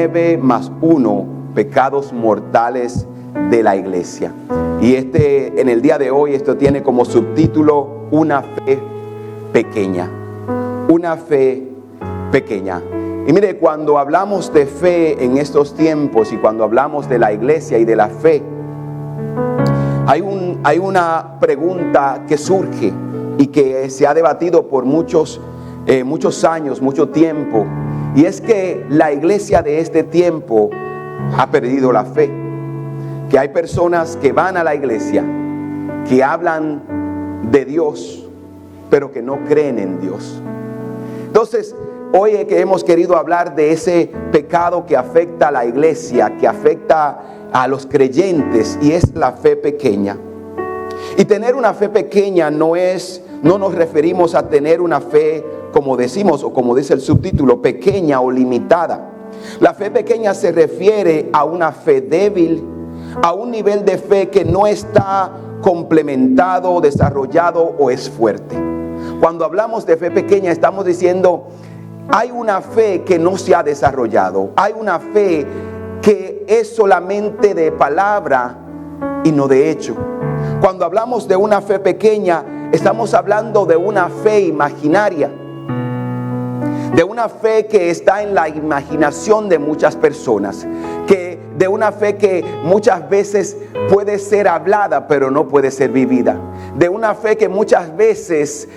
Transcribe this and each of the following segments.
9 más 1 pecados mortales de la iglesia. Y en el día de hoy, esto tiene como subtítulo una fe pequeña. Una fe pequeña. Y mire, cuando hablamos de fe en estos tiempos y cuando hablamos de la iglesia y de la fe, hay una pregunta que surge y que se ha debatido por muchos años, mucho tiempo, y es que la iglesia de este tiempo ha perdido la fe. Que hay personas que van a la iglesia, que hablan de Dios, pero que no creen en Dios. Entonces, hoy que hemos querido hablar de ese pecado que afecta a la iglesia, que afecta a los creyentes, y es la fe pequeña. Y tener una fe pequeña no nos referimos a tener una fe, como decimos, o como dice el subtítulo, pequeña o limitada. La fe pequeña se refiere a una fe débil, a un nivel de fe que no está complementado, desarrollado o es fuerte. Cuando hablamos de fe pequeña, estamos diciendo, hay una fe que no se ha desarrollado, hay una fe que es solamente de palabra y no de hecho. Cuando hablamos de una fe pequeña, estamos hablando de una fe imaginaria, de una fe que está en la imaginación de muchas personas, de una fe que muchas veces puede ser hablada pero no puede ser vivida, de una fe que muchas veces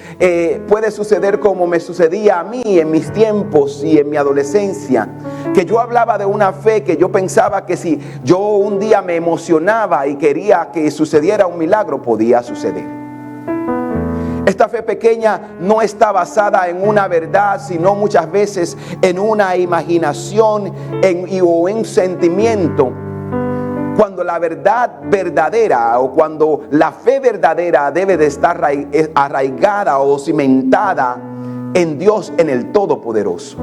puede suceder como me sucedía a mí en mis tiempos y en mi adolescencia, que yo hablaba de una fe que yo pensaba que si yo un día me emocionaba y quería que sucediera un milagro, podía suceder. Esta fe pequeña no está basada en una verdad, sino muchas veces en una imaginación o en un sentimiento. Cuando la verdad verdadera o cuando la fe verdadera debe de estar arraigada o cimentada en Dios, en el Todopoderoso.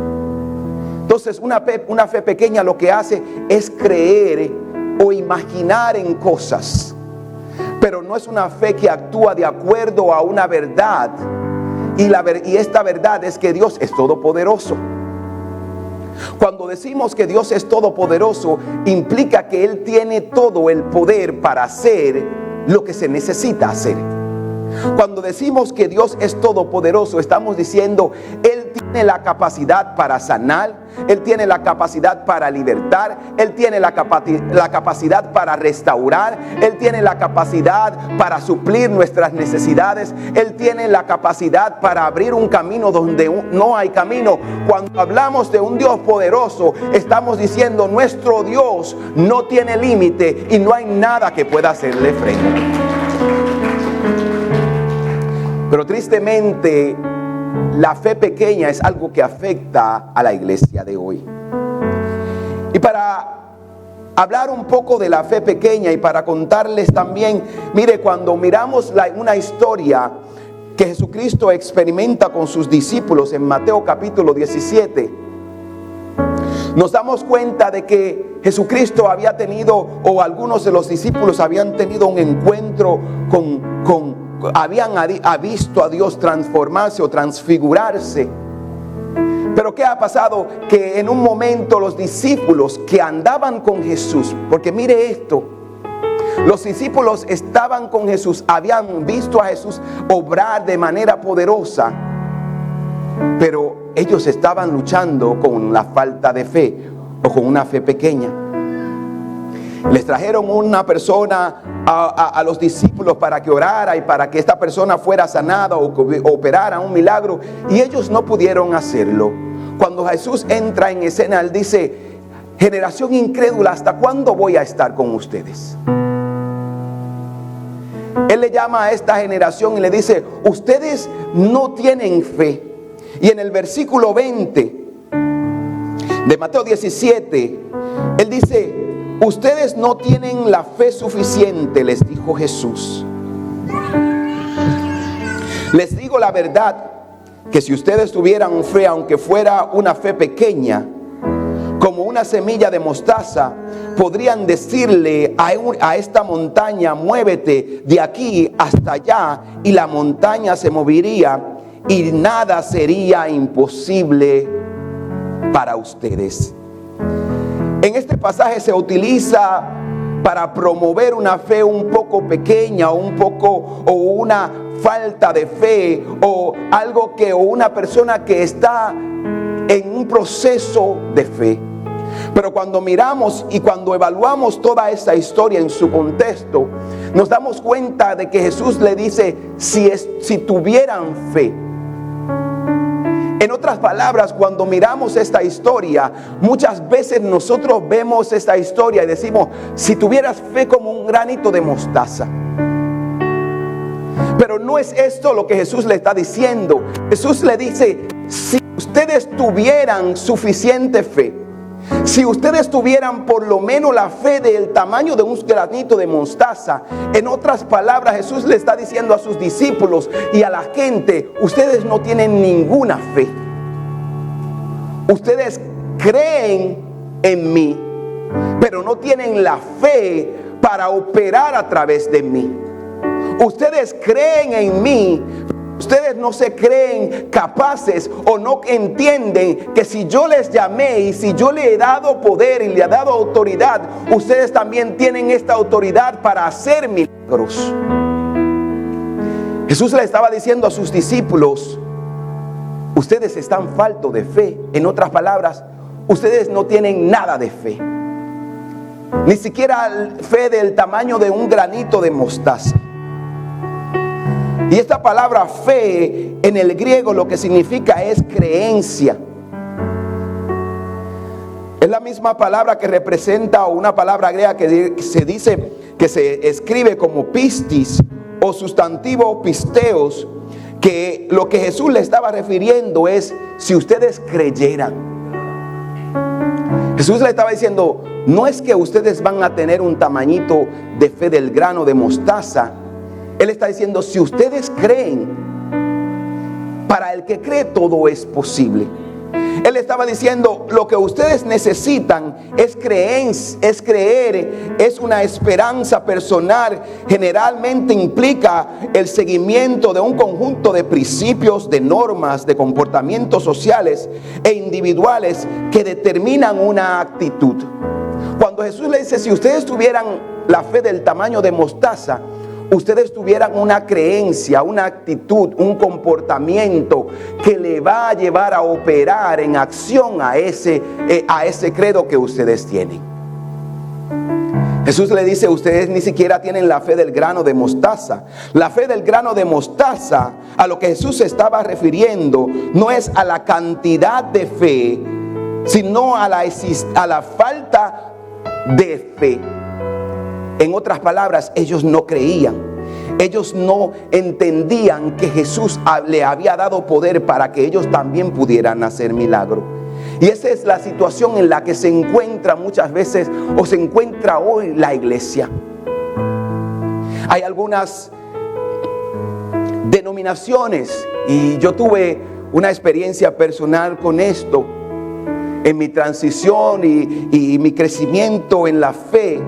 Entonces una fe pequeña lo que hace es creer o imaginar en cosas, pero no es una fe que actúa de acuerdo a una verdad. Y esta verdad es que Dios es todopoderoso. Cuando decimos que Dios es todopoderoso, implica que Él tiene todo el poder para hacer lo que se necesita hacer. Cuando decimos que Dios es todopoderoso, estamos diciendo, Él tiene la capacidad para sanar, Él tiene la capacidad para libertar, Él tiene la capacidad para restaurar, Él tiene la capacidad para suplir nuestras necesidades, Él tiene la capacidad para abrir un camino donde no hay camino. Cuando hablamos de un Dios poderoso, estamos diciendo, nuestro Dios no tiene límite y no hay nada que pueda hacerle frente. Pero tristemente, la fe pequeña es algo que afecta a la iglesia de hoy. Y para hablar un poco de la fe pequeña y para contarles también, mire, cuando miramos una historia que Jesucristo experimenta con sus discípulos en Mateo capítulo 17, nos damos cuenta de que Jesucristo había tenido, o algunos de los discípulos habían tenido un encuentro habían visto a Dios transformarse o transfigurarse. Pero ¿qué ha pasado? Que en un momento los discípulos que andaban con Jesús, porque mire esto, los discípulos estaban con Jesús, habían visto a Jesús obrar de manera poderosa, pero ellos estaban luchando con la falta de fe o con una fe pequeña. Les trajeron una persona a los discípulos para que orara y para que esta persona fuera sanada o operara un milagro, y ellos no pudieron hacerlo. Cuando Jesús entra en escena, Él dice, generación incrédula, ¿hasta cuándo voy a estar con ustedes? Él le llama a esta generación y le dice, ustedes no tienen fe. Y en el versículo 20 de Mateo 17, Él dice, ustedes no tienen la fe suficiente, les dijo Jesús. Les digo la verdad, que si ustedes tuvieran fe, aunque fuera una fe pequeña, como una semilla de mostaza, podrían decirle a esta montaña, muévete de aquí hasta allá, y la montaña se movería y nada sería imposible para ustedes. En este pasaje se utiliza para promover una fe un poco pequeña, o una falta de fe, o una persona que está en un proceso de fe. Pero cuando miramos y cuando evaluamos toda esta historia en su contexto, nos damos cuenta de que Jesús le dice, si tuvieran fe. En otras palabras, cuando miramos esta historia, muchas veces nosotros vemos esta historia y decimos, si tuvieras fe como un granito de mostaza. Pero no es esto lo que Jesús le está diciendo. Jesús le dice, si ustedes tuvieran suficiente fe, si ustedes tuvieran por lo menos la fe del tamaño de un granito de mostaza, en otras palabras, Jesús le está diciendo a sus discípulos y a la gente, ustedes no tienen ninguna fe. Ustedes creen en mí, pero no tienen la fe para operar a través de mí. Ustedes creen en mí, ustedes no se creen capaces o no entienden que si yo les llamé y si yo le he dado poder y le he dado autoridad, ustedes también tienen esta autoridad para hacer milagros. Jesús le estaba diciendo a sus discípulos, ustedes están faltos de fe. En otras palabras, ustedes no tienen nada de fe. Ni siquiera fe del tamaño de un granito de mostaza. Y esta palabra fe en el griego lo que significa es creencia. Es la misma palabra que representa una palabra griega que se dice, que se escribe como pistis o sustantivo pisteos, que lo que Jesús le estaba refiriendo es si ustedes creyeran. Jesús le estaba diciendo, no es que ustedes van a tener un tamañito de fe del grano de mostaza. Él está diciendo, si ustedes creen, para el que cree todo es posible. Él estaba diciendo, lo que ustedes necesitan es creer, es una esperanza personal. Generalmente implica el seguimiento de un conjunto de principios, de normas, de comportamientos sociales e individuales que determinan una actitud. Cuando Jesús le dice, si ustedes tuvieran la fe del tamaño de mostaza, ustedes tuvieran una creencia, una actitud, un comportamiento que le va a llevar a operar en acción a ese credo que ustedes tienen. Jesús le dice, ustedes ni siquiera tienen la fe del grano de mostaza. La fe del grano de mostaza, a lo que Jesús se estaba refiriendo, no es a la cantidad de fe, sino a la falta de fe. En otras palabras, ellos no creían. Ellos no entendían que Jesús le había dado poder para que ellos también pudieran hacer milagros. Y esa es la situación en la que se encuentra muchas veces o se encuentra hoy la iglesia. Hay algunas denominaciones, y yo tuve una experiencia personal con esto en mi transición y mi crecimiento en la fe.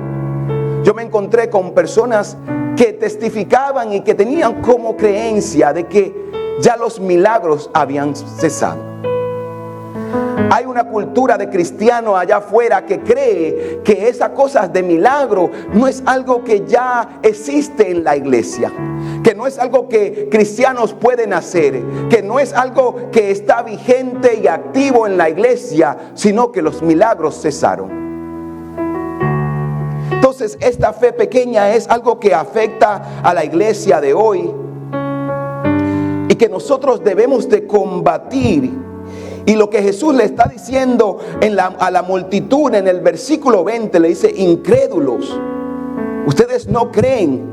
Yo me encontré con personas que testificaban y que tenían como creencia de que ya los milagros habían cesado. Hay una cultura de cristianos allá afuera que cree que esas cosas de milagro no es algo que ya existe en la iglesia, que no es algo que cristianos pueden hacer, que no es algo que está vigente y activo en la iglesia, sino que los milagros cesaron. Entonces, esta fe pequeña es algo que afecta a la iglesia de hoy y que nosotros debemos de combatir. Y lo que Jesús le está diciendo a la multitud en el versículo 20, le dice, incrédulos, ustedes no creen.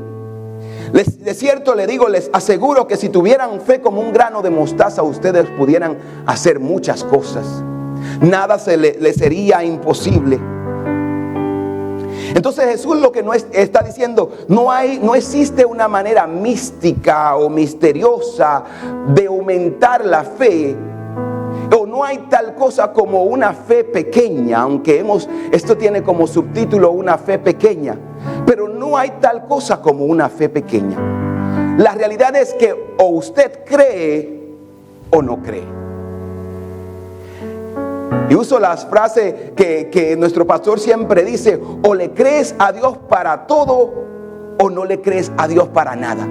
De cierto le digo, les aseguro que si tuvieran fe como un grano de mostaza, ustedes pudieran hacer muchas cosas. Nada les sería imposible. Entonces Jesús lo que está diciendo, no existe una manera mística o misteriosa de aumentar la fe, o no hay tal cosa como una fe pequeña, aunque esto tiene como subtítulo una fe pequeña, pero no hay tal cosa como una fe pequeña. La realidad es que o usted cree o no cree. Y uso las frases que nuestro pastor siempre dice: o le crees a Dios para todo, o no le crees a Dios para nada.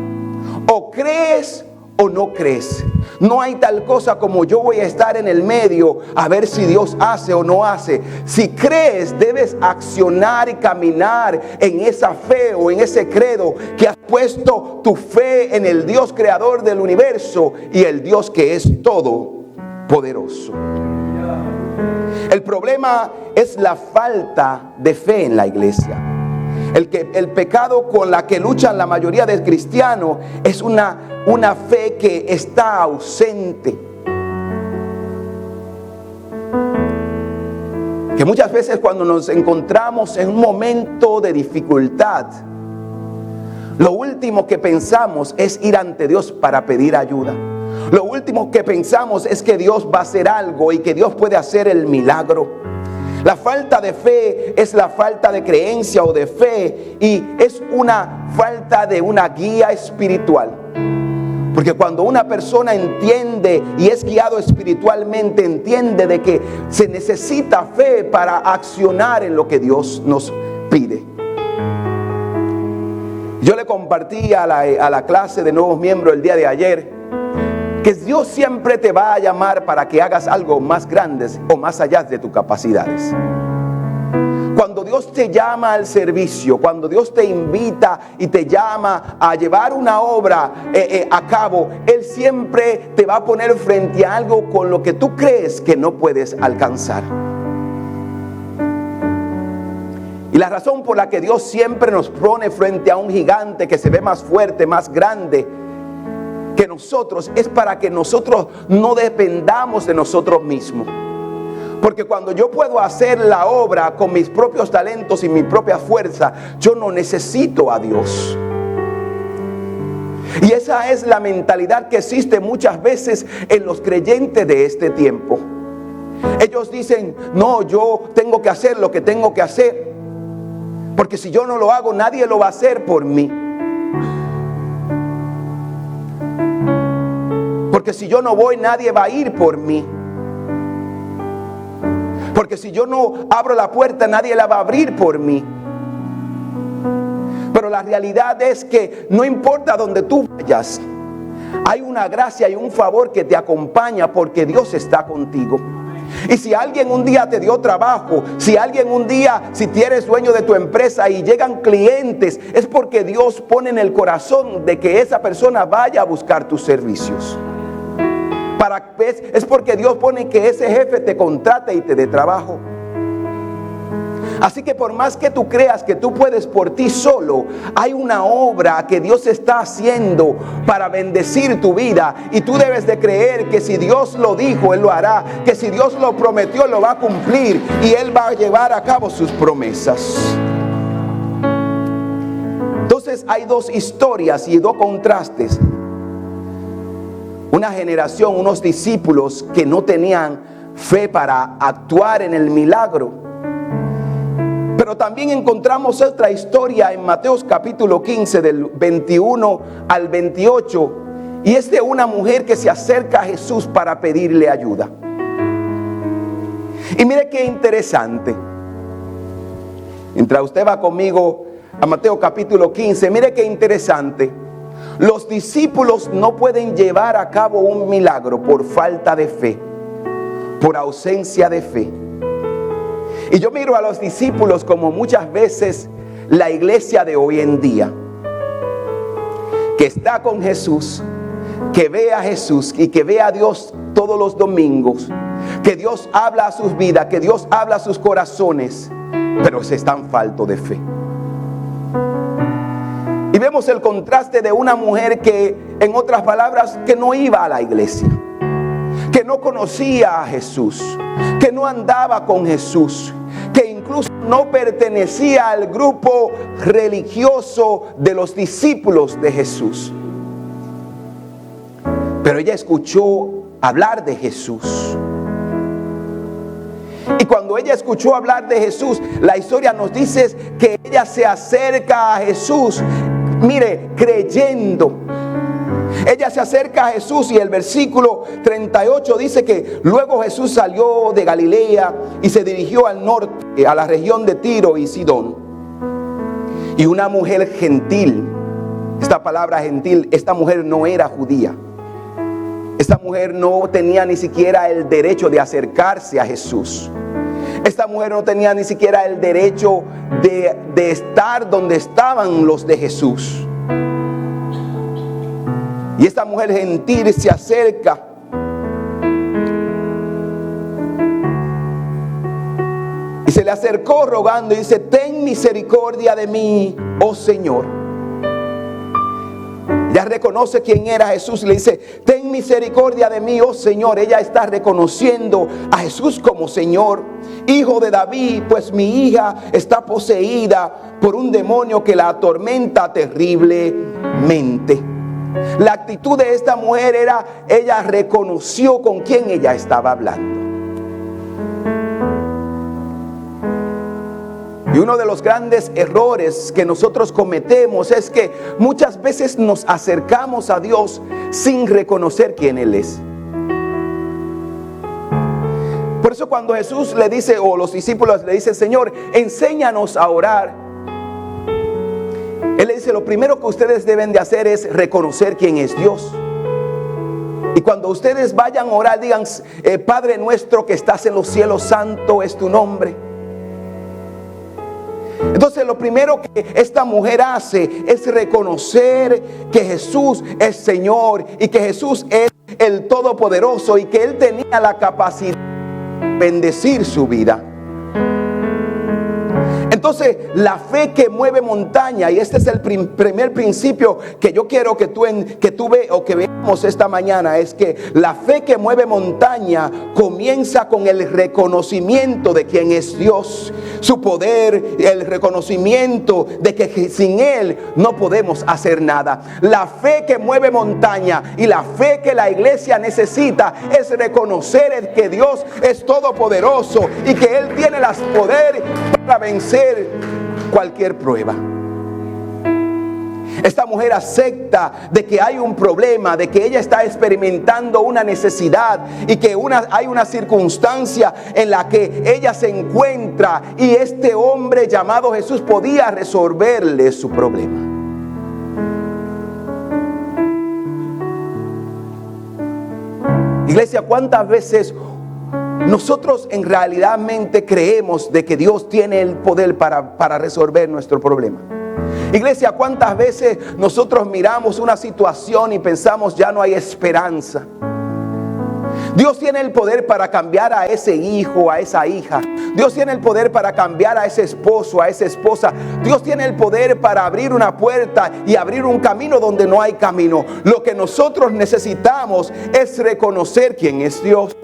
O crees o no crees. No hay tal cosa como yo voy a estar en el medio a ver si Dios hace o no hace. Si crees, debes accionar y caminar en esa fe o en ese credo que has puesto tu fe en el Dios creador del universo y el Dios que es todopoderoso. El problema es la falta de fe en la iglesia. El pecado con la que luchan la mayoría de cristianos es una fe que está ausente. Que muchas veces cuando nos encontramos en un momento de dificultad, lo último que pensamos es ir ante Dios para pedir ayuda. Lo último que pensamos es que Dios va a hacer algo y que Dios puede hacer el milagro. La falta de fe es la falta de creencia o de fe, y es una falta de una guía espiritual. Porque cuando una persona entiende y es guiado espiritualmente, entiende de que se necesita fe para accionar en lo que Dios nos pide. Yo le compartí a la clase de nuevos miembros el día de ayer que Dios siempre te va a llamar para que hagas algo más grande o más allá de tus capacidades. Cuando Dios te llama al servicio, cuando Dios te invita y te llama a llevar una obra a cabo, Él siempre te va a poner frente a algo con lo que tú crees que no puedes alcanzar. Y la razón por la que Dios siempre nos pone frente a un gigante que se ve más fuerte, más grande que nosotros, es para que nosotros no dependamos de nosotros mismos. Porque cuando yo puedo hacer la obra con mis propios talentos y mi propia fuerza, yo no necesito a Dios. Y esa es la mentalidad que existe muchas veces en los creyentes de este tiempo. Ellos dicen: no, yo tengo que hacer lo que tengo que hacer, porque si yo no lo hago, nadie lo va a hacer por mí. Porque si yo no voy, nadie va a ir por mí. Porque si yo no abro la puerta, nadie la va a abrir por mí. Pero la realidad es que no importa donde tú vayas, hay una gracia y un favor que te acompaña, porque Dios está contigo. Y si alguien un día te dio trabajo, si tú eres dueño de tu empresa y llegan clientes, es porque Dios pone en el corazón de que esa persona vaya a buscar tus servicios. Es porque Dios pone que ese jefe te contrate y te dé trabajo. Así que por más que tú creas que tú puedes por ti solo, hay una obra que Dios está haciendo para bendecir tu vida, y tú debes de creer que si Dios lo dijo, Él lo hará, que si Dios lo prometió, lo va a cumplir, y Él va a llevar a cabo sus promesas. Entonces hay dos historias y dos contrastes. Una generación, unos discípulos que no tenían fe para actuar en el milagro. Pero también encontramos otra historia en Mateo capítulo 15 del 21 al 28. Y es de una mujer que se acerca a Jesús para pedirle ayuda. Y mire qué interesante. Mientras usted va conmigo a Mateo capítulo 15, mire qué interesante. Los discípulos no pueden llevar a cabo un milagro por falta de fe, por ausencia de fe. Y yo miro a los discípulos como muchas veces la iglesia de hoy en día, que está con Jesús, que ve a Jesús y que ve a Dios todos los domingos, que Dios habla a sus vidas, que Dios habla a sus corazones, pero se están faltos de fe. Y vemos el contraste de una mujer que, en otras palabras, que no iba a la iglesia, que no conocía a Jesús, que no andaba con Jesús, que incluso no pertenecía al grupo religioso de los discípulos de Jesús. Pero ella escuchó hablar de Jesús. Y cuando ella escuchó hablar de Jesús, la historia nos dice que ella se acerca a Jesús, mire, creyendo. Ella se acerca a Jesús y el versículo 38 dice que luego Jesús salió de Galilea y se dirigió al norte, a la región de Tiro y Sidón. Y una mujer gentil, esta palabra gentil, esta mujer no era judía. Esta mujer no tenía ni siquiera el derecho de acercarse a Jesús. Esta mujer no tenía ni siquiera el derecho de estar donde estaban los de Jesús. Y esta mujer gentil se acerca y se le acercó rogando y dice: ten misericordia de mí, oh Señor. Ella reconoce quién era Jesús y le dice: ten misericordia de mí, oh Señor. Ella está reconociendo a Jesús como Señor. Hijo de David, pues mi hija está poseída por un demonio que la atormenta terriblemente. La actitud de esta mujer era, ella reconoció con quién ella estaba hablando. Y uno de los grandes errores que nosotros cometemos es que muchas veces nos acercamos a Dios sin reconocer quién Él es. Por eso cuando Jesús le dice, o los discípulos le dicen: Señor, enséñanos a orar, Él le dice: lo primero que ustedes deben de hacer es reconocer quién es Dios. Y cuando ustedes vayan a orar, digan: Padre nuestro que estás en los cielos, santo es tu nombre. Entonces lo primero que esta mujer hace es reconocer que Jesús es Señor y que Jesús es el Todopoderoso y que Él tenía la capacidad de bendecir su vida. Entonces la fe que mueve montaña, y este es el primer principio que yo quiero que veamos esta mañana, es que la fe que mueve montaña comienza con el reconocimiento de quién es Dios, su poder, el reconocimiento de que sin Él no podemos hacer nada. La fe que mueve montaña y la fe que la iglesia necesita es reconocer que Dios es todopoderoso y que Él tiene el poder para vencer cualquier prueba. Esta mujer acepta de que hay un problema, de que ella está experimentando una necesidad y que hay una circunstancia en la que ella se encuentra, y este hombre llamado Jesús podía resolverle su problema. Iglesia, ¿cuántas veces nosotros en realidadmente creemos de que Dios tiene el poder para resolver nuestro problema? Iglesia, ¿cuántas veces nosotros miramos una situación y pensamos: ya no hay esperanza? Dios tiene el poder para cambiar a ese hijo, a esa hija. Dios tiene el poder para cambiar a ese esposo, a esa esposa. Dios tiene el poder para abrir una puerta y abrir un camino donde no hay camino. Lo que nosotros necesitamos es reconocer quién es Dios.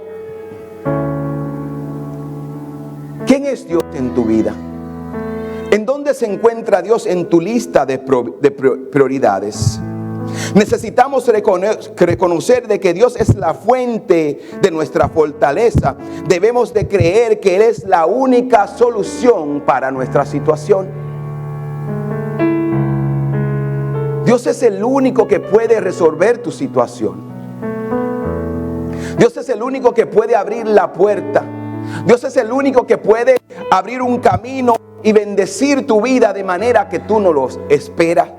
¿Quién es Dios en tu vida? ¿En dónde se encuentra Dios en tu lista de prioridades? Necesitamos reconocer de que Dios es la fuente de nuestra fortaleza. Debemos de creer que Él es la única solución para nuestra situación. Dios es el único que puede resolver tu situación. Dios es el único que puede abrir la puerta. Dios es el único que puede abrir un camino y bendecir tu vida de manera que tú no lo esperas.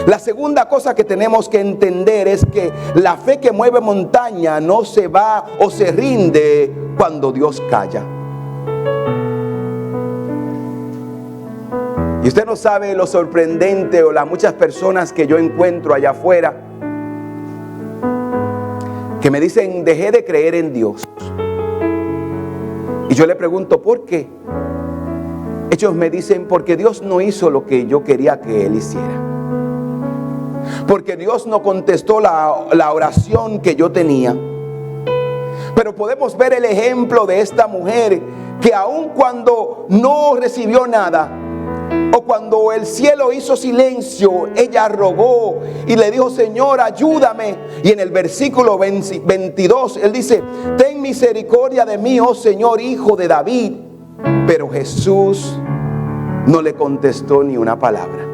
La segunda cosa que tenemos que entender es que la fe que mueve montaña no se va o se rinde cuando Dios calla. Y usted no sabe lo sorprendente o las muchas personas que yo encuentro allá afuera que me dicen: dejé de creer en Dios. Y yo le pregunto: ¿por qué? Ellos me dicen: porque Dios no hizo lo que yo quería que Él hiciera. Porque Dios no contestó la oración que yo tenía. Pero podemos ver el ejemplo de esta mujer que aun cuando no recibió nada, o cuando el cielo hizo silencio, ella rogó y le dijo: Señor, ayúdame. Y en el versículo 22 él dice: ten misericordia de mí, oh Señor, hijo de David. Pero Jesús no le contestó ni una palabra.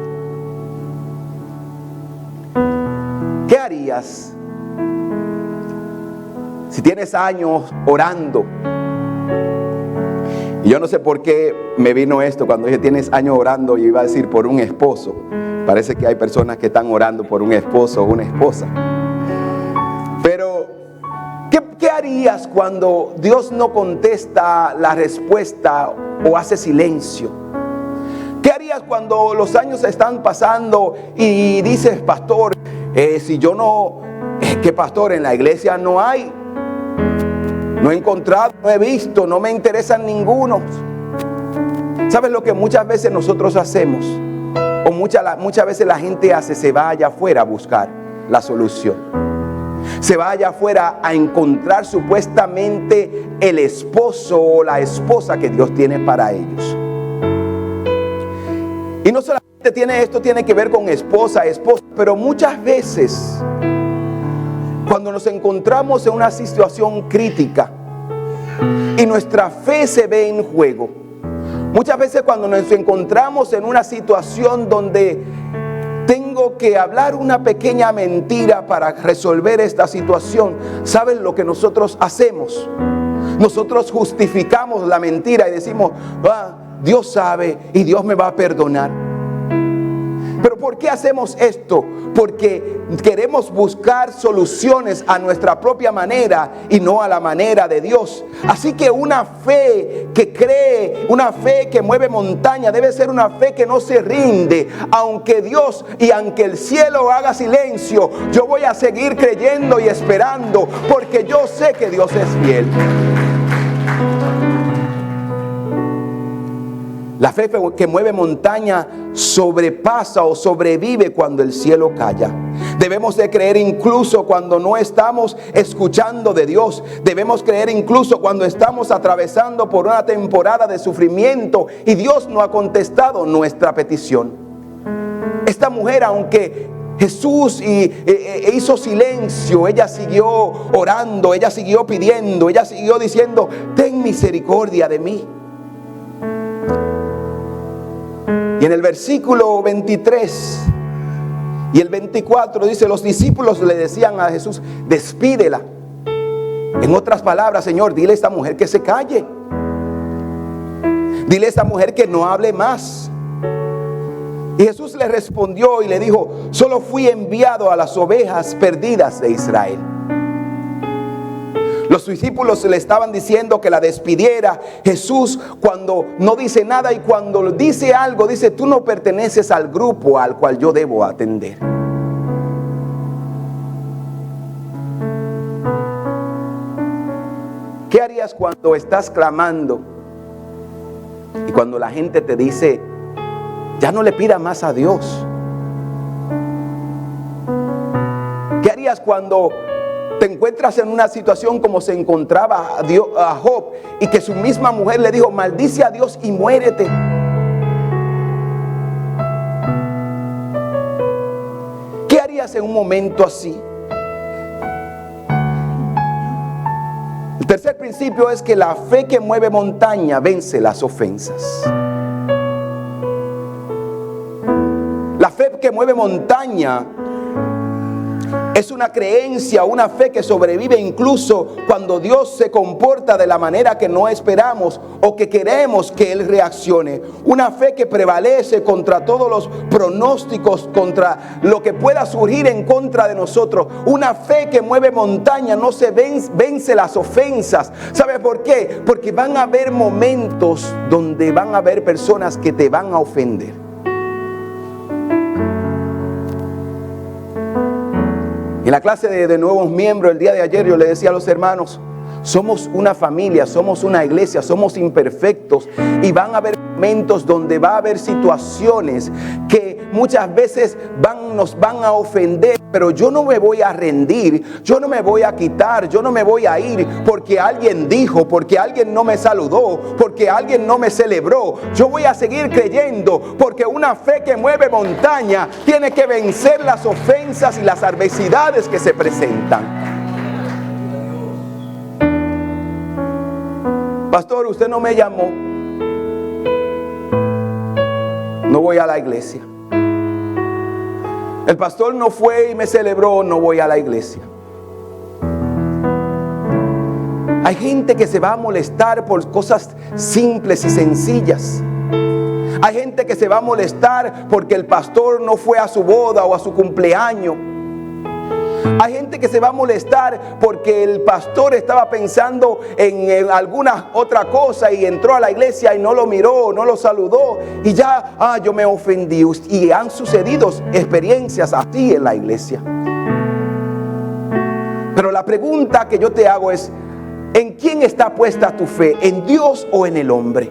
¿Qué harías si tienes años orando? Y yo no sé por qué me vino esto cuando dije tienes años orando, yo iba a decir por un esposo. Parece que hay personas que están orando por un esposo o una esposa. Pero, ¿qué harías cuando Dios no contesta la respuesta o hace silencio? ¿Qué harías cuando los años están pasando y dices, pastor, si yo no, ¿qué pastor? En la iglesia no hay. No he encontrado, no he visto, no me interesan ninguno. ¿Sabes lo que muchas veces nosotros hacemos? O muchas veces la gente hace, se va allá afuera a buscar la solución. Se va allá afuera a encontrar supuestamente el esposo o la esposa que Dios tiene para ellos. Y no solamente esto tiene que ver con esposa, pero muchas veces cuando nos encontramos en una situación crítica y nuestra fe se ve en juego, muchas veces cuando nos encontramos en una situación donde tengo que hablar una pequeña mentira para resolver esta situación, ¿saben lo que nosotros hacemos? Nosotros justificamos la mentira y decimos, Dios sabe y Dios me va a perdonar. ¿Pero por qué hacemos esto? Porque queremos buscar soluciones a nuestra propia manera y no a la manera de Dios. Así que una fe que cree, una fe que mueve montaña, debe ser una fe que no se rinde. Aunque Dios y aunque el cielo haga silencio, yo voy a seguir creyendo y esperando, porque yo sé que Dios es fiel. La fe que mueve montaña sobrepasa o sobrevive cuando el cielo calla. Debemos de creer incluso cuando no estamos escuchando de Dios. Debemos creer incluso cuando estamos atravesando por una temporada de sufrimiento y Dios no ha contestado nuestra petición. Esta mujer, aunque Jesús hizo silencio, ella siguió orando, ella siguió pidiendo, ella siguió diciendo, ten misericordia de mí. Y en el versículo 23 y el 24 dice, los discípulos le decían a Jesús, despídela. En otras palabras, Señor, dile a esta mujer que se calle. Dile a esta mujer que no hable más. Y Jesús le respondió y le dijo, solo fui enviado a las ovejas perdidas de Israel. Los discípulos le estaban diciendo que la despidiera. Jesús, cuando no dice nada y cuando dice algo, dice, tú no perteneces al grupo al cual yo debo atender. ¿Qué harías cuando estás clamando y cuando la gente te dice, ya no le pida más a Dios? ¿Qué harías cuando te encuentras en una situación como se encontraba a Job y que su misma mujer le dijo, maldice a Dios y muérete? ¿Qué harías en un momento así? El tercer principio es que la fe que mueve montaña vence las ofensas. La fe que mueve montaña es una creencia, una fe que sobrevive incluso cuando Dios se comporta de la manera que no esperamos o que queremos que Él reaccione. Una fe que prevalece contra todos los pronósticos, contra lo que pueda surgir en contra de nosotros. Una fe que mueve montaña, no se vence las ofensas. ¿Sabe por qué? Porque van a haber momentos donde van a haber personas que te van a ofender. En la clase de nuevos miembros el día de ayer yo le decía a los hermanos, somos una familia, somos una iglesia, somos imperfectos y van a haber momentos donde va a haber situaciones que muchas veces nos van a ofender, pero yo no me voy a rendir, yo no me voy a quitar, yo no me voy a ir porque alguien dijo, porque alguien no me saludó, porque alguien no me celebró. Yo voy a seguir creyendo porque una fe que mueve montaña tiene que vencer las ofensas y las adversidades que se presentan. Pastor, usted no me llamó. No voy a la iglesia. El pastor no fue y me celebró, no voy a la iglesia. Hay gente que se va a molestar por cosas simples y sencillas. Hay gente que se va a molestar porque el pastor no fue a su boda o a su cumpleaños. Hay gente que se va a molestar porque el pastor estaba pensando en alguna otra cosa y entró a la iglesia y no lo miró, no lo saludó y ya, yo me ofendí. Y han sucedido experiencias así en la iglesia. Pero la pregunta que yo te hago es, ¿en quién está puesta tu fe? ¿En Dios o en el hombre?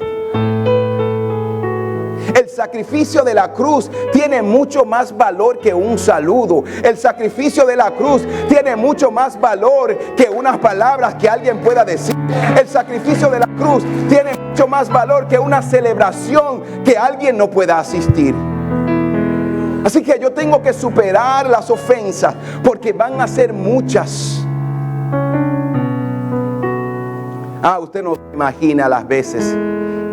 El sacrificio de la cruz tiene mucho más valor que un saludo. El sacrificio de la cruz tiene mucho más valor que unas palabras que alguien pueda decir. El sacrificio de la cruz tiene mucho más valor que una celebración que alguien no pueda asistir. Así que yo tengo que superar las ofensas porque van a ser muchas. Usted no se imagina las veces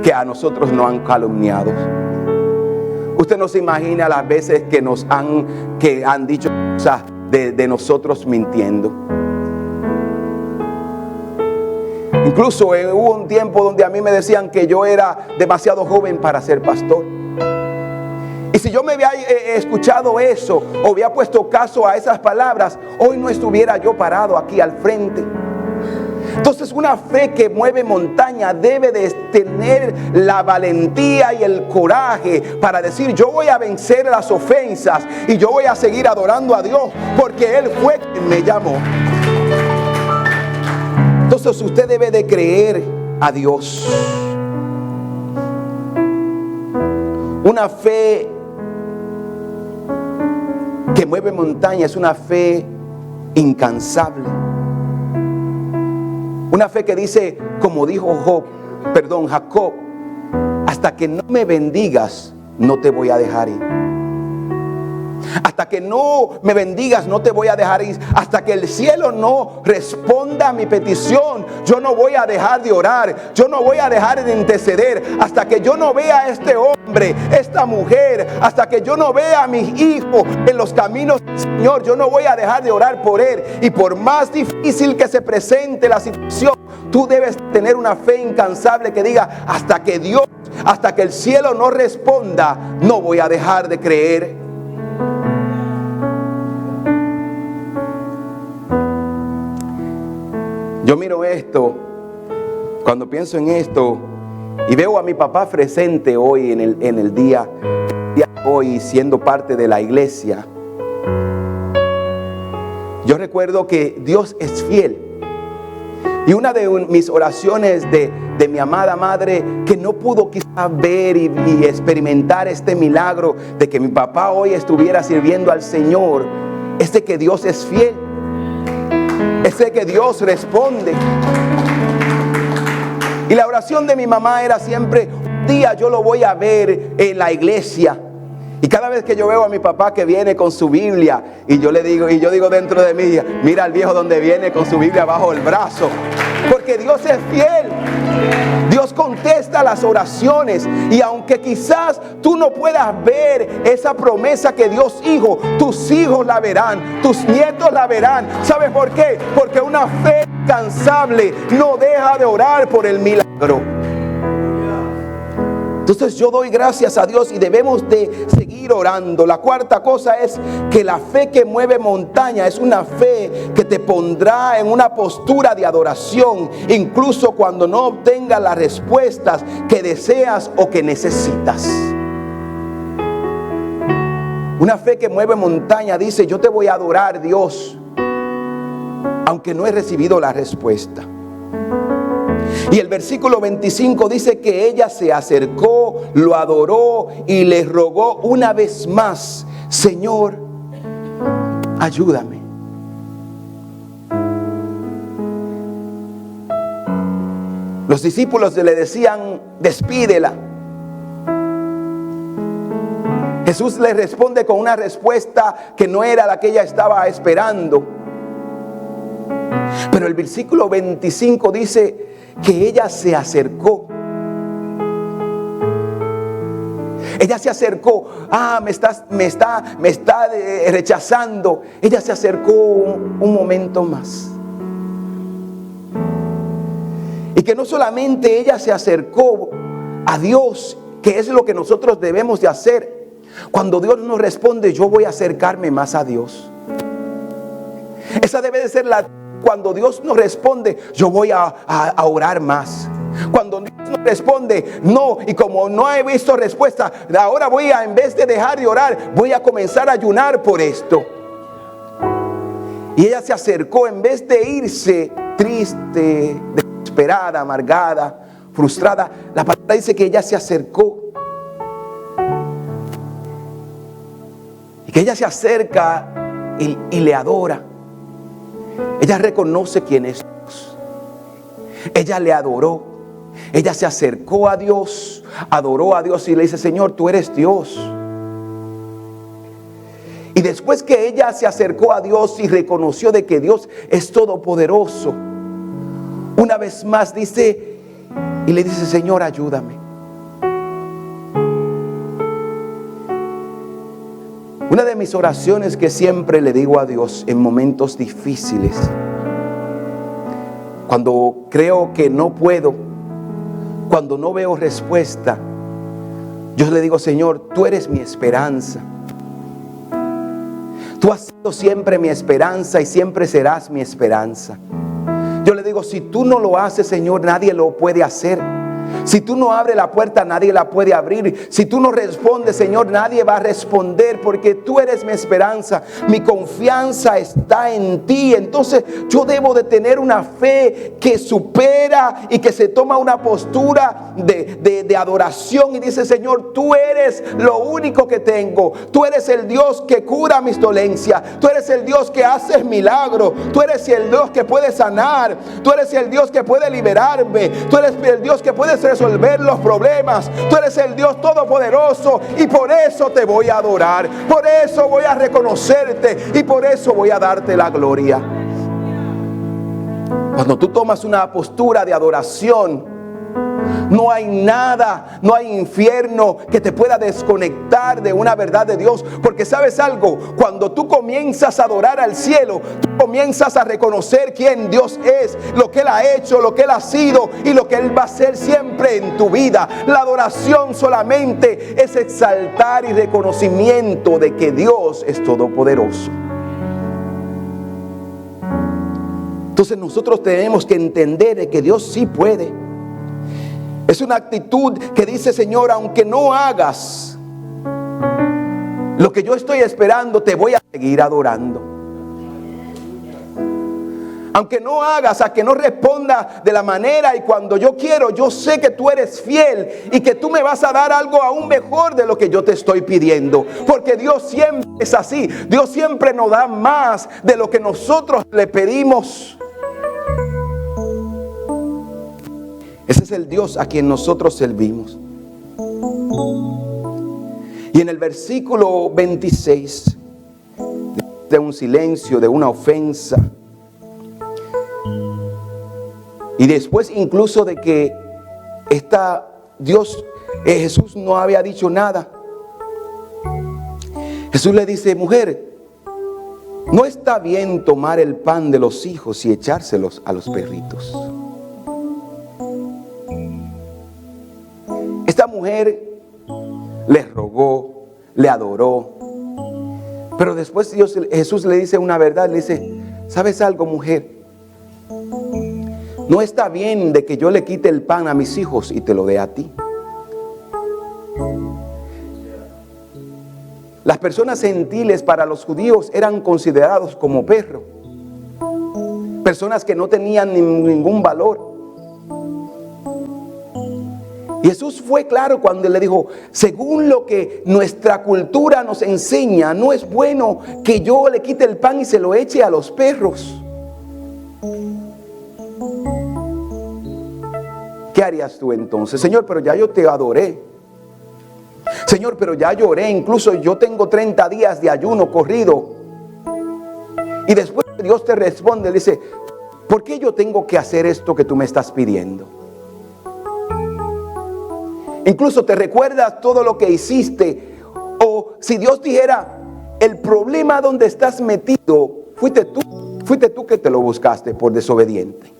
que a nosotros nos han calumniado. Usted no se imagina las veces que han dicho cosas de nosotros mintiendo. Incluso hubo un tiempo donde a mí me decían que yo era demasiado joven para ser pastor. Y si yo me había escuchado eso o había puesto caso a esas palabras, hoy no estuviera yo parado aquí al frente. Entonces, una fe que mueve montaña debe de tener la valentía y el coraje para decir: yo voy a vencer las ofensas y yo voy a seguir adorando a Dios porque Él fue quien me llamó. Entonces usted debe de creer a Dios. Una fe que mueve montaña es una fe incansable. Una fe que dice, como dijo Jacob, hasta que no me bendigas, no te voy a dejar ir. Hasta que no me bendigas, no te voy a dejar ir. Hasta que el cielo no responda a mi petición, yo no voy a dejar de orar. Yo no voy a dejar de interceder. Hasta que yo no vea a este hombre, esta mujer, hasta que yo no vea a mis hijos en los caminos del Señor, yo no voy a dejar de orar por él. Y por más difícil que se presente la situación, tú debes tener una fe incansable que diga: hasta que Dios, hasta que el cielo no responda, no voy a dejar de creer. Yo miro esto, cuando pienso en esto y veo a mi papá presente hoy en el día de hoy, siendo parte de la iglesia. Yo recuerdo que Dios es fiel. Y una de mis oraciones de mi amada madre, que no pudo quizás ver y experimentar este milagro de que mi papá hoy estuviera sirviendo al Señor, es de que Dios es fiel. Es de que Dios responde. Y la oración de mi mamá era siempre: un día yo lo voy a ver en la iglesia. Y cada vez que yo veo a mi papá que viene con su Biblia, y yo digo dentro de mí: mira al viejo donde viene con su Biblia bajo el brazo. Porque Dios es fiel. Dios contesta las oraciones. Y aunque quizás tú no puedas ver esa promesa que Dios hizo, tus hijos la verán, tus nietos la verán. ¿Sabes por qué? Porque una fe incansable no deja de orar por el milagro. Entonces yo doy gracias a Dios y debemos de seguir orando. La cuarta cosa es que la fe que mueve montaña es una fe que te pondrá en una postura de adoración, incluso cuando no obtengas las respuestas que deseas o que necesitas. Una fe que mueve montaña dice: yo te voy a adorar, Dios, aunque no he recibido la respuesta. Y el versículo 25 dice que ella se acercó, lo adoró y le rogó una vez más: Señor, ayúdame. Los discípulos le decían: despídela. Jesús le responde con una respuesta que no era la que ella estaba esperando. Pero el versículo 25 dice que ella se acercó. Ella se acercó, me está rechazando. Ella se acercó un momento más. Y que no solamente ella se acercó a Dios, que es lo que nosotros debemos de hacer. Cuando Dios nos responde, yo voy a acercarme más a Dios. Esa debe de ser cuando Dios nos responde, yo voy a orar más. Cuando Dios nos responde, no, y como no he visto respuesta, ahora en vez de dejar de orar, voy a comenzar a ayunar por esto. Y ella se acercó, en vez de irse triste, desesperada, amargada, frustrada, la palabra dice que ella se acercó. Y que ella se acerca y le adora. Ella reconoce quién es Dios. Ella le adoró. Ella se acercó a Dios, adoró a Dios y le dice, Señor, tú eres Dios. Y después que ella se acercó a Dios y reconoció de que Dios es todopoderoso, una vez más dice, y le dice, Señor, ayúdame. Una de mis oraciones que siempre le digo a Dios en momentos difíciles, cuando creo que no puedo, cuando no veo respuesta, yo le digo, Señor, tú eres mi esperanza. Tú has sido siempre mi esperanza y siempre serás mi esperanza. Yo le digo, si tú no lo haces, Señor, nadie lo puede hacer. Si tú no abres la puerta, nadie la puede abrir. Si tú no respondes, Señor, nadie va a responder, porque tú eres mi esperanza. Mi confianza está en ti. Entonces yo debo de tener una fe que supera y que se toma una postura de adoración y dice, Señor, tú eres lo único que tengo. Tú eres el Dios que cura mis dolencias. Tú eres el Dios que hace milagros. Tú eres el Dios que puede sanar. Tú eres el Dios que puede liberarme. Tú eres el Dios que puede resolver los problemas. Tú eres el Dios todopoderoso y por eso te voy a adorar, por eso voy a reconocerte y por eso voy a darte la gloria. Cuando tú tomas una postura de adoración, no hay nada, no hay infierno que te pueda desconectar de una verdad de Dios. Porque sabes algo, cuando tú comienzas a adorar al cielo, tú comienzas a reconocer quién Dios es, lo que Él ha hecho, lo que Él ha sido y lo que Él va a hacer siempre en tu vida. La adoración solamente es exaltar y reconocimiento de que Dios es todopoderoso. Entonces nosotros tenemos que entender de que Dios sí puede. Es una actitud que dice, Señor, aunque no hagas lo que yo estoy esperando, te voy a seguir adorando. Aunque no hagas, a que no responda de la manera y cuando yo quiero, yo sé que tú eres fiel y que tú me vas a dar algo aún mejor de lo que yo te estoy pidiendo. Porque Dios siempre es así. Dios siempre nos da más de lo que nosotros le pedimos. Ese es el Dios a quien nosotros servimos. Y en el versículo 26, de un silencio, de una ofensa. Y después incluso de que Jesús no había dicho nada. Jesús le dice, mujer, no está bien tomar el pan de los hijos y echárselos a los perritos. Esta mujer le rogó, le adoró, pero después Jesús le dice una verdad, le dice, ¿sabes algo, mujer? No está bien de que yo le quite el pan a mis hijos y te lo dé a ti. Las personas gentiles para los judíos eran considerados como perros, personas que no tenían ningún valor. Y Jesús fue claro cuando le dijo, según lo que nuestra cultura nos enseña, no es bueno que yo le quite el pan y se lo eche a los perros. ¿Qué harías tú entonces? Señor, pero ya yo te adoré. Señor, pero ya lloré, incluso yo tengo 30 días de ayuno corrido. Y después Dios te responde, le dice, ¿por qué yo tengo que hacer esto que tú me estás pidiendo? Incluso te recuerdas todo lo que hiciste. O si Dios dijera, el problema donde estás metido, fuiste tú que te lo buscaste por desobediente.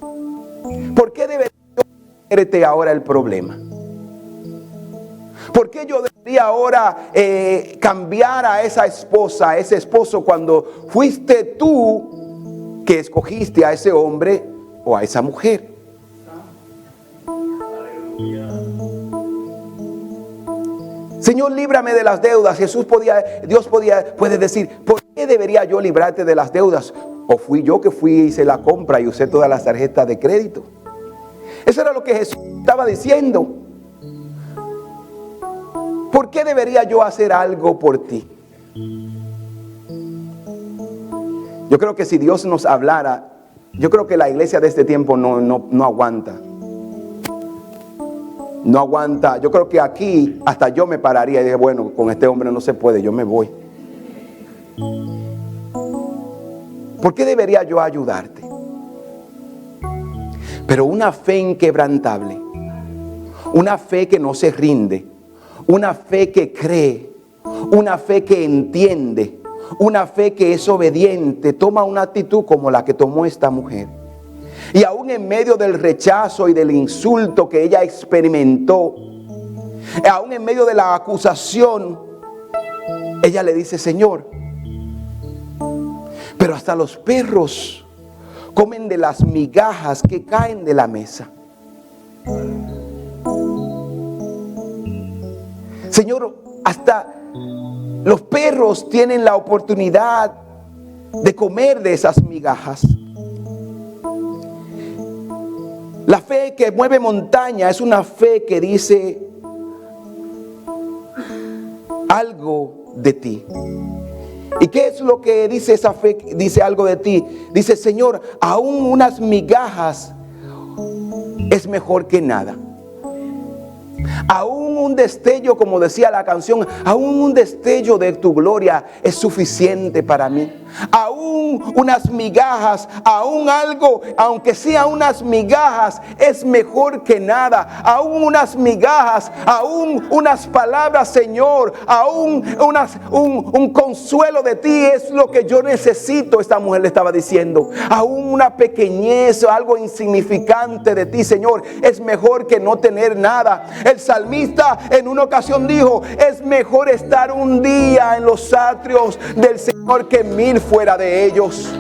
¿Por qué debería yo ponerte ahora el problema? ¿Por qué yo debería ahora cambiar a esa esposa, a ese esposo, cuando fuiste tú que escogiste a ese hombre o a esa mujer? Señor, líbrame de las deudas. Dios puede decir, ¿por qué debería yo librarte de las deudas? ¿O fui yo que hice la compra y usé todas las tarjetas de crédito? Eso era lo que Jesús estaba diciendo. ¿Por qué debería yo hacer algo por ti? Yo creo que si Dios nos hablara, yo creo que la iglesia de este tiempo no aguanta. No aguanta. Yo creo que aquí hasta yo me pararía y dije, bueno, con este hombre no se puede, yo me voy. ¿Por qué debería yo ayudarte? Pero una fe inquebrantable, una fe que no se rinde, una fe que cree, una fe que entiende, una fe que es obediente, toma una actitud como la que tomó esta mujer. Y aún en medio del rechazo y del insulto que ella experimentó, aún en medio de la acusación, ella le dice, Señor, pero hasta los perros comen de las migajas que caen de la mesa. Señor, hasta los perros tienen la oportunidad de comer de esas migajas. La fe que mueve montaña es una fe que dice algo de ti. ¿Y qué es lo que dice esa fe? Dice algo de ti. Dice, Señor, aún unas migajas es mejor que nada. Aún un destello, como decía la canción, aún un destello de tu gloria es suficiente para mí. Aún unas migajas, aún algo, aunque sea unas migajas, es mejor que nada. Aún unas migajas, aún unas palabras, Señor, aún un consuelo de ti es lo que yo necesito. Esta mujer le estaba diciendo, aún una pequeñez, algo insignificante de ti, Señor, es mejor que no tener nada. El salmista en una ocasión dijo, es mejor estar un día en los atrios del Señor que 1000 fuera de ellos.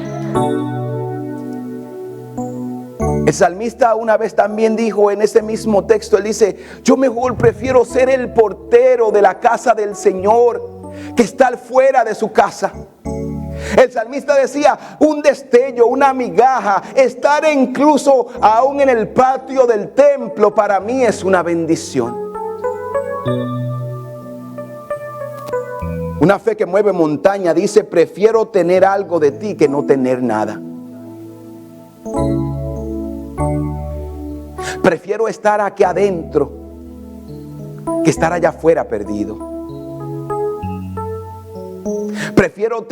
El salmista una vez también dijo en ese mismo texto, él dice, yo mejor prefiero ser el portero de la casa del Señor que estar fuera de su casa. El salmista decía, un destello, una migaja, estar incluso aún en el patio del templo, para mí es una bendición. Una fe que mueve montaña dice, prefiero tener algo de ti que no tener nada. Prefiero estar aquí adentro que estar allá afuera perdido. Prefiero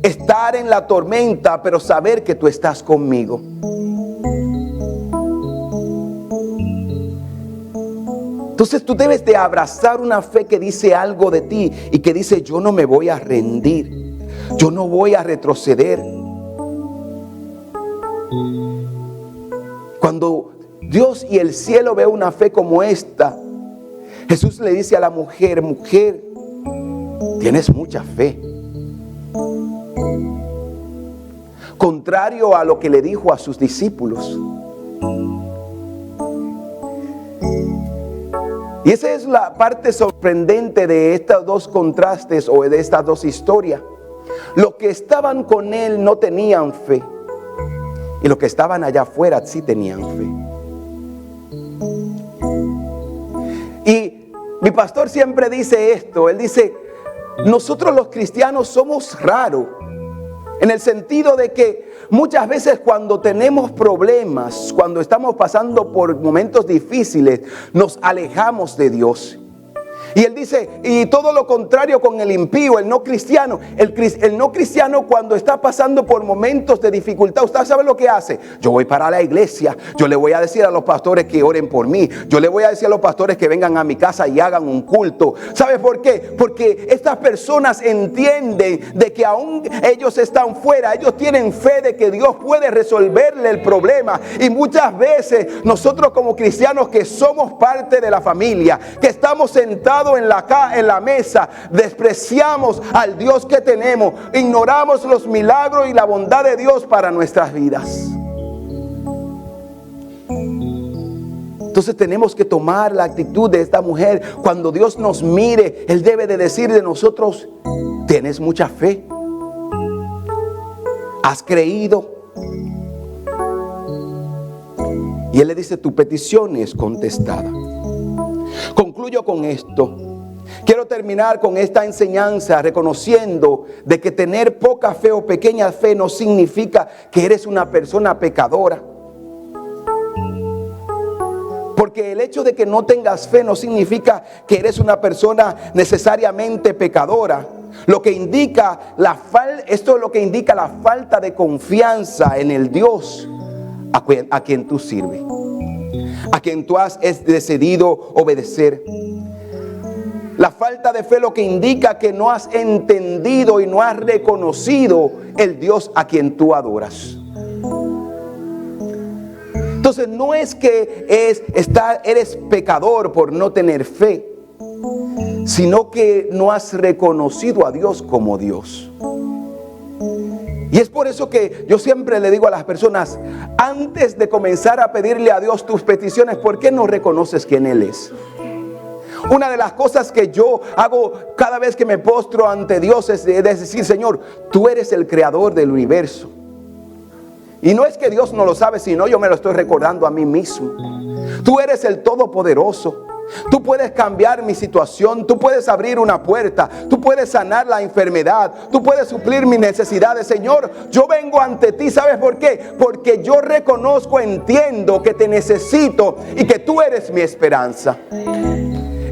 estar en la tormenta, pero saber que tú estás conmigo. Entonces tú debes de abrazar una fe que dice algo de ti y que dice, yo no me voy a rendir, yo no voy a retroceder. Cuando Dios y el cielo ve una fe como esta, Jesús le dice a la mujer, mujer, tienes mucha fe. Contrario a lo que le dijo a sus discípulos. Y esa es la parte sorprendente de estos dos contrastes o de estas dos historias. Los que estaban con él no tenían fe. Y los que estaban allá afuera sí tenían fe. Y mi pastor siempre dice esto. Él dice, nosotros los cristianos somos raros. En el sentido de que muchas veces cuando tenemos problemas, cuando estamos pasando por momentos difíciles, nos alejamos de Dios. Y él dice, y todo lo contrario con el impío, el no cristiano. El no cristiano, cuando está pasando por momentos de dificultad, ¿usted sabe lo que hace? Yo voy para la iglesia, yo le voy a decir a los pastores que oren por mí, yo le voy a decir a los pastores que vengan a mi casa y hagan un culto. ¿Sabe por qué? Porque estas personas entienden de que aún ellos están fuera, ellos tienen fe de que Dios puede resolverle el problema. Y muchas veces nosotros como cristianos que somos parte de la familia, que estamos sentados en la mesa, despreciamos al Dios que tenemos, ignoramos los milagros y la bondad de Dios para nuestras vidas. Entonces tenemos que tomar la actitud de esta mujer. Cuando Dios nos mire, Él debe de decir de nosotros: tienes mucha fe, has creído. Y Él le dice: tu petición es contestada. Concluyo con esto. Quiero terminar con esta enseñanza reconociendo de que tener poca fe o pequeña fe no significa que eres una persona pecadora. Porque el hecho de que no tengas fe no significa que eres una persona necesariamente pecadora. Lo que indica esto es lo que indica la falta de confianza en el Dios a quien tú sirves, a quien tú has decidido obedecer. La falta de fe lo que indica que no has entendido y no has reconocido el Dios a quien tú adoras. Entonces no es que eres pecador por no tener fe, sino que no has reconocido a Dios como Dios. Y es por eso que yo siempre le digo a las personas, antes de comenzar a pedirle a Dios tus peticiones, ¿por qué no reconoces quién Él es? Una de las cosas que yo hago cada vez que me postro ante Dios es decir: Señor, tú eres el creador del universo. Y no es que Dios no lo sabe, sino yo me lo estoy recordando a mí mismo. Tú eres el Todopoderoso. Tú puedes cambiar mi situación, tú puedes abrir una puerta, tú puedes sanar la enfermedad, tú puedes suplir mis necesidades. Señor, yo vengo ante ti, ¿sabes por qué? Porque yo reconozco, entiendo que te necesito y que tú eres mi esperanza.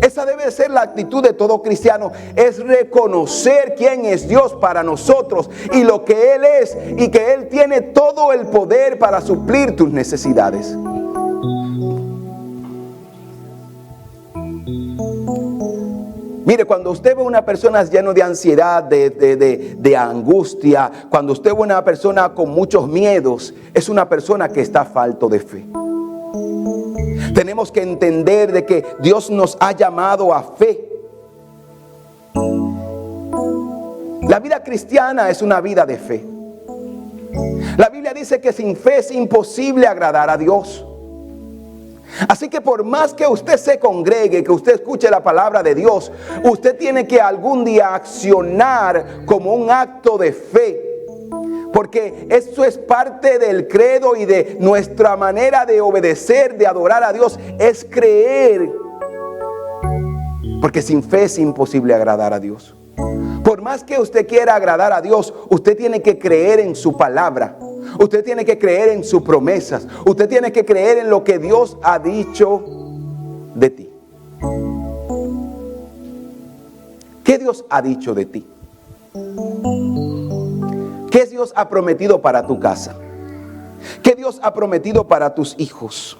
Esa debe ser la actitud de todo cristiano, es reconocer quién es Dios para nosotros y lo que Él es, y que Él tiene todo el poder para suplir tus necesidades. Mire, cuando usted ve una persona llena de ansiedad, de angustia, cuando usted ve una persona con muchos miedos, es una persona que está falto de fe. Tenemos que entender de que Dios nos ha llamado a fe. La vida cristiana es una vida de fe. La Biblia dice que sin fe es imposible agradar a Dios. Así que por más que usted se congregue, que usted escuche la palabra de Dios, usted tiene que algún día accionar como un acto de fe. Porque esto es parte del credo y de nuestra manera de obedecer, de adorar a Dios, es creer. Porque sin fe es imposible agradar a Dios. Por más que usted quiera agradar a Dios, usted tiene que creer en su palabra. Usted tiene que creer en sus promesas. Usted tiene que creer en lo que Dios ha dicho de ti. ¿Qué Dios ha dicho de ti? ¿Qué Dios ha prometido para tu casa? ¿Qué Dios ha prometido para tus hijos?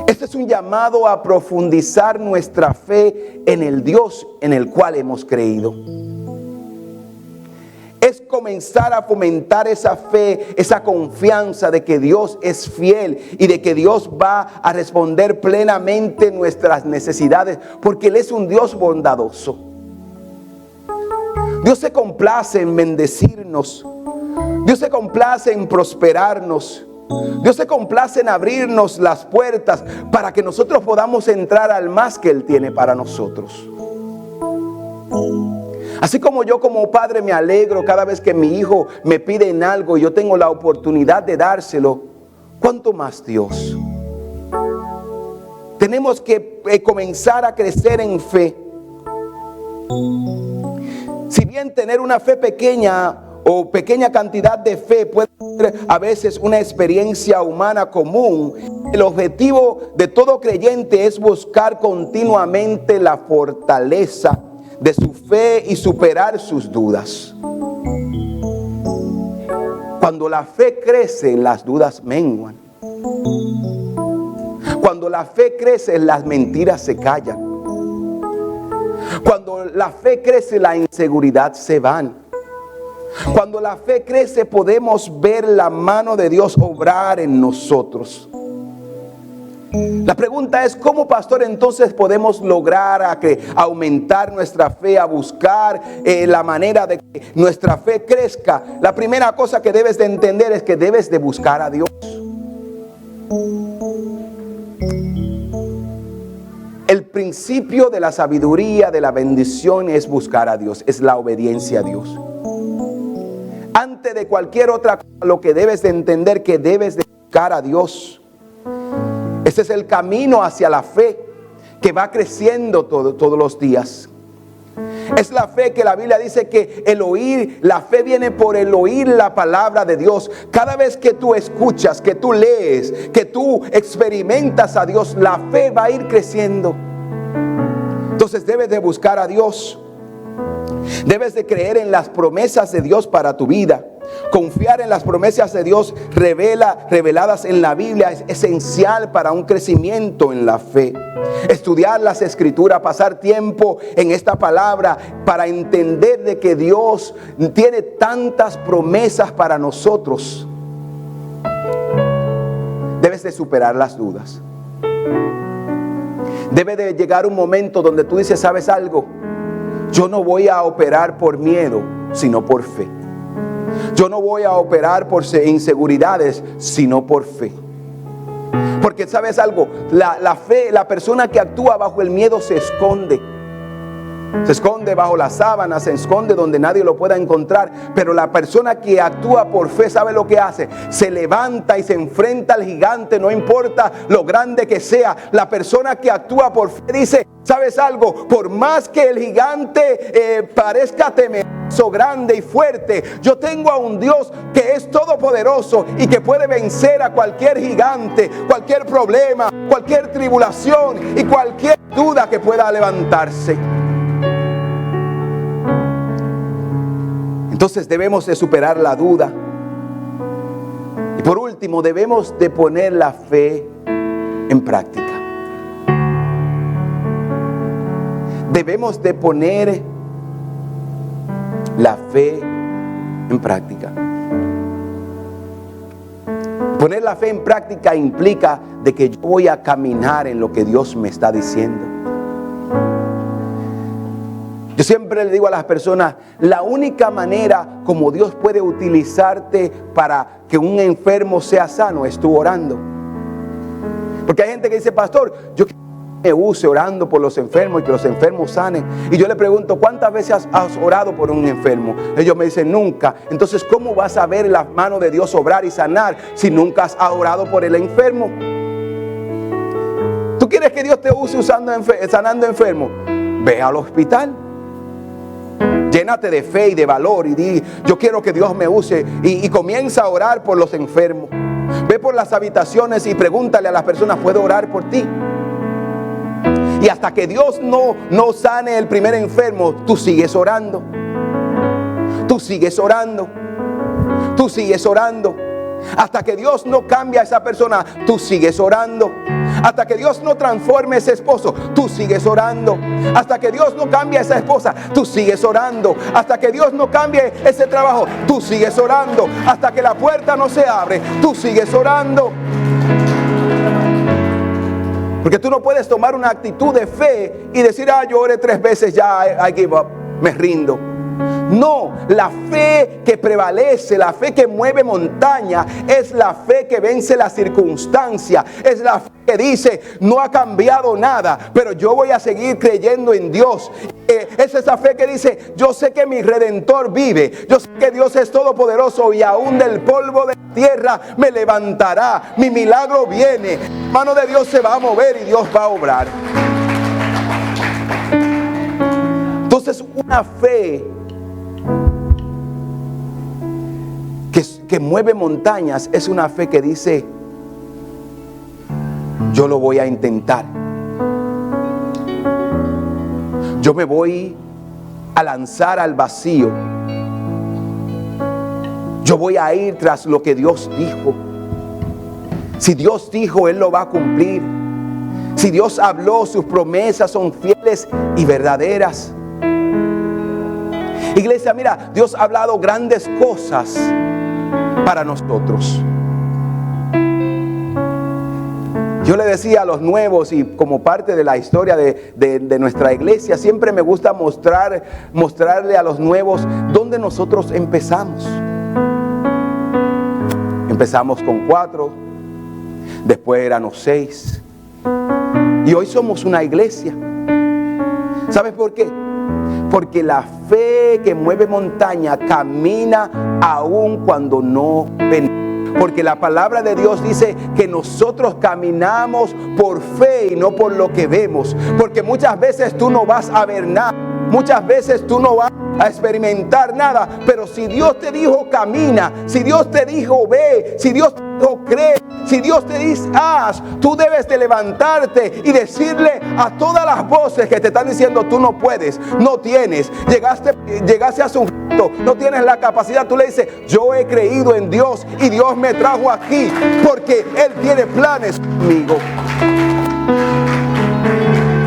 Este es un llamado a profundizar nuestra fe en el Dios en el cual hemos creído. Es comenzar a fomentar esa fe, esa confianza de que Dios es fiel y de que Dios va a responder plenamente nuestras necesidades, porque Él es un Dios bondadoso. Dios se complace en bendecirnos. Dios se complace en prosperarnos. Dios se complace en abrirnos las puertas para que nosotros podamos entrar al más que Él tiene para nosotros. Así como yo como padre me alegro cada vez que mi hijo me pide en algo y yo tengo la oportunidad de dárselo, ¿cuánto más Dios? Tenemos que comenzar a crecer en fe. Si bien tener una fe pequeña o pequeña cantidad de fe puede ser a veces una experiencia humana común. El objetivo de todo creyente es buscar continuamente la fortaleza de su fe y superar sus dudas. Cuando la fe crece, las dudas menguan. Cuando la fe crece, las mentiras se callan. Cuando la fe crece, la inseguridad se van. Cuando la fe crece, podemos ver la mano de Dios obrar en nosotros. La pregunta es, ¿cómo, pastor, entonces podemos lograr aumentar nuestra fe, a buscar la manera de que nuestra fe crezca? La primera cosa que debes de entender es que debes de buscar a Dios. El principio de la sabiduría, de la bendición, es buscar a Dios, es la obediencia a Dios. Antes de cualquier otra cosa, lo que debes de entender que debes de buscar a Dios. Ese es el camino hacia la fe que va creciendo todos los días. Es la fe que la Biblia dice que la fe viene por el oír la palabra de Dios. Cada vez que tú escuchas, que tú lees, que tú experimentas a Dios, la fe va a ir creciendo. Entonces debes de buscar a Dios. Debes de creer en las promesas de Dios para tu vida. Confiar en las promesas de Dios reveladas en la Biblia es esencial para un crecimiento en la fe. Estudiar las Escrituras, pasar tiempo en esta palabra para entender de que Dios tiene tantas promesas para nosotros. Debes de superar las dudas. Debe de llegar un momento donde tú dices, ¿sabes algo? Yo no voy a operar por miedo, sino por fe. Yo no voy a operar por inseguridades, sino por fe. Porque ¿sabes algo? La fe, la persona que actúa bajo el miedo se esconde. Se esconde bajo la sábana, se esconde donde nadie lo pueda encontrar. Pero la persona que actúa por fe, ¿sabe lo que hace? Se levanta y se enfrenta al gigante, no importa lo grande que sea. La persona que actúa por fe dice, ¿sabes algo? Por más que el gigante parezca temeroso, grande y fuerte, yo tengo a un Dios que es todopoderoso y que puede vencer a cualquier gigante, cualquier problema, cualquier tribulación y cualquier duda que pueda levantarse. Entonces debemos de superar la duda. Y por último, debemos de poner la fe en práctica. Debemos de poner la fe en práctica. Poner la fe en práctica implica de que yo voy a caminar en lo que Dios me está diciendo. Yo siempre le digo a las personas, la única manera como Dios puede utilizarte para que un enfermo sea sano es tú orando. Porque hay gente que dice, pastor, yo quiero que me use orando por los enfermos y que los enfermos sanen. Y yo le pregunto, ¿cuántas veces has orado por un enfermo? Ellos me dicen, nunca. Entonces, ¿cómo vas a ver la mano de Dios obrar y sanar si nunca has orado por el enfermo? ¿Tú quieres que Dios te use sanando enfermos? Ve al hospital. Llénate de fe y de valor y di, yo quiero que Dios me use, y comienza a orar por los enfermos. Ve por las habitaciones y pregúntale a las personas, ¿puedo orar por ti? Y hasta que Dios no sane el primer enfermo, tú sigues orando. Tú sigues orando. Tú sigues orando. Hasta que Dios no cambie a esa persona, tú sigues orando. Hasta que Dios no transforme a ese esposo, tú sigues orando. Hasta que Dios no cambie a esa esposa, tú sigues orando. Hasta que Dios no cambie ese trabajo, tú sigues orando. Hasta que la puerta no se abre, tú sigues orando. Porque tú no puedes tomar una actitud de fe y decir, yo oré 3 veces, ya I give up, me rindo. No, la fe que prevalece, la fe que mueve montaña, es la fe que vence la circunstancia. Es la fe que dice, no ha cambiado nada, pero yo voy a seguir creyendo en Dios. Es esa fe que dice, yo sé que mi Redentor vive, yo sé que Dios es todopoderoso y aún del polvo de la tierra me levantará. Mi milagro viene, la mano de Dios se va a mover y Dios va a obrar. Entonces, una fe que mueve montañas, es una fe que dice: yo lo voy a intentar. Yo me voy a lanzar al vacío. Yo voy a ir tras lo que Dios dijo. Si Dios dijo, Él lo va a cumplir. Si Dios habló, sus promesas son fieles y verdaderas. Iglesia, mira, Dios ha hablado grandes cosas para nosotros. Yo le decía a los nuevos, y como parte de la historia de nuestra iglesia, siempre me gusta mostrarle a los nuevos dónde nosotros empezamos. Empezamos con 4, después éramos 6, y hoy somos una iglesia. ¿Sabes por qué? Porque la fe que mueve montaña camina aún cuando no ven. Porque la palabra de Dios dice que nosotros caminamos por fe y no por lo que vemos. Porque muchas veces tú no vas a ver nada. Muchas veces tú no vas a experimentar nada. Pero si Dios te dijo camina, si Dios te dijo ve, si Dios te dijo cree, si Dios te dice haz, tú debes de levantarte y decirle a todas las voces que te están diciendo tú no puedes, no tienes, llegaste a su punto, no tienes la capacidad. Tú le dices: yo he creído en Dios y Dios me trajo aquí porque Él tiene planes conmigo.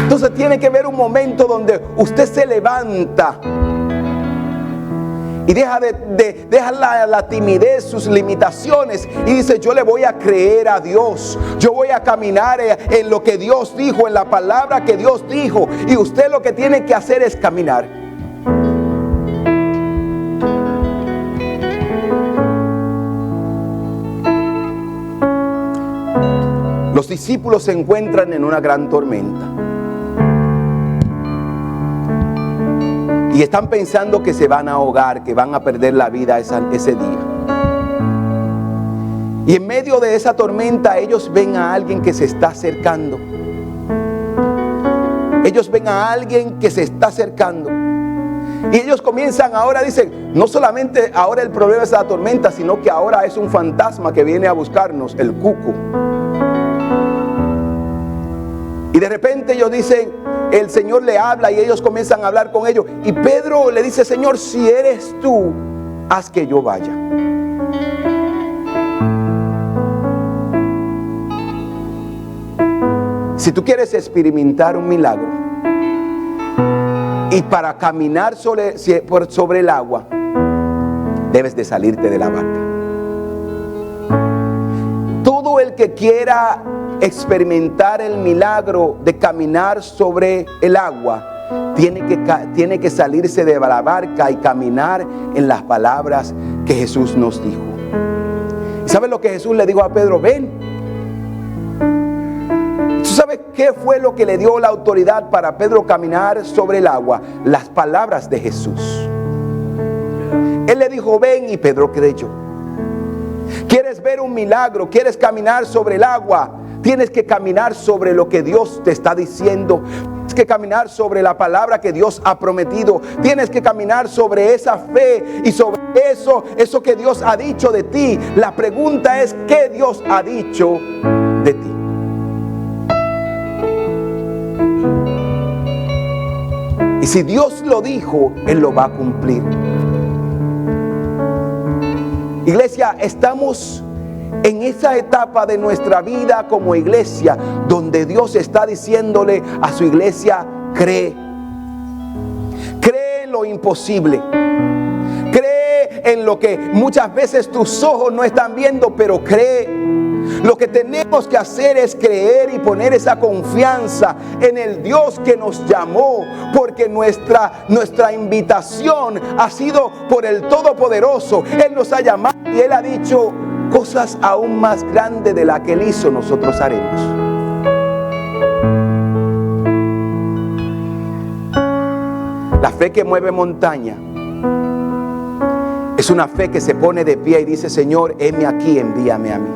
Entonces tiene que haber un momento donde usted se levanta y deja la timidez, sus limitaciones, y dice: yo le voy a creer a Dios. Yo voy a caminar en lo que Dios dijo, en la palabra que Dios dijo. Y usted lo que tiene que hacer es caminar. Los discípulos se encuentran en una gran tormenta. Y están pensando que se van a ahogar, que van a perder la vida ese día. Y en medio de esa tormenta ellos ven a alguien que se está acercando. Ellos ven a alguien que se está acercando. Y ellos comienzan ahora, dicen, no solamente ahora el problema es la tormenta, sino que ahora es un fantasma que viene a buscarnos, el cuco. Y de repente ellos dicen, el Señor le habla y ellos comienzan a hablar con ellos. Y Pedro le dice: Señor, si eres tú, haz que yo vaya. Si tú quieres experimentar un milagro, y para caminar sobre el agua, debes de salirte de la barca. Todo el que quiera experimentar el milagro de caminar sobre el agua tiene que salirse de la barca y caminar en las palabras que Jesús nos dijo. ¿Sabes lo que Jesús le dijo a Pedro? Ven. ¿Tú sabes qué fue lo que le dio la autoridad para Pedro caminar sobre el agua? Las palabras de Jesús. Él le dijo: ven, y Pedro creyó. ¿Quieres ver un milagro? ¿Quieres caminar sobre el agua? Tienes que caminar sobre lo que Dios te está diciendo. Tienes que caminar sobre la palabra que Dios ha prometido. Tienes que caminar sobre esa fe y sobre eso que Dios ha dicho de ti. La pregunta es: ¿qué Dios ha dicho de ti? Y si Dios lo dijo, Él lo va a cumplir. Iglesia, estamos en esa etapa de nuestra vida como iglesia donde Dios está diciéndole a su iglesia: cree. Cree en lo imposible. Cree en lo que muchas veces tus ojos no están viendo, pero cree. Lo que tenemos que hacer es creer y poner esa confianza en el Dios que nos llamó, porque nuestra invitación ha sido por el Todopoderoso. Él nos ha llamado y Él ha dicho: cosas aún más grandes de la que Él hizo, nosotros haremos. La fe que mueve montaña es una fe que se pone de pie y dice: Señor, heme aquí, envíame a mí.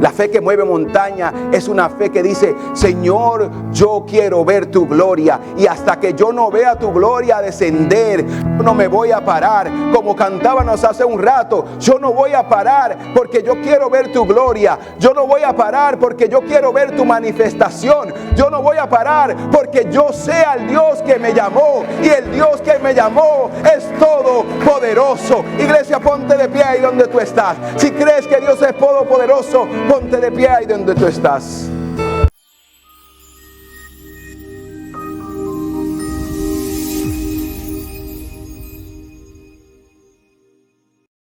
La fe que mueve montaña es una fe que dice: Señor, yo quiero ver tu gloria, y hasta que yo no vea tu gloria descender, yo no me voy a parar. Como cantábamos hace un rato, yo no voy a parar porque yo quiero ver tu gloria. Yo no voy a parar porque yo quiero ver tu manifestación. Yo no voy a parar porque yo sé al Dios que me llamó, y el Dios que me llamó es todopoderoso. Iglesia, ponte de pie ahí donde tú estás. Si crees que Dios es todopoderoso, ponte de pie ahí donde tú estás.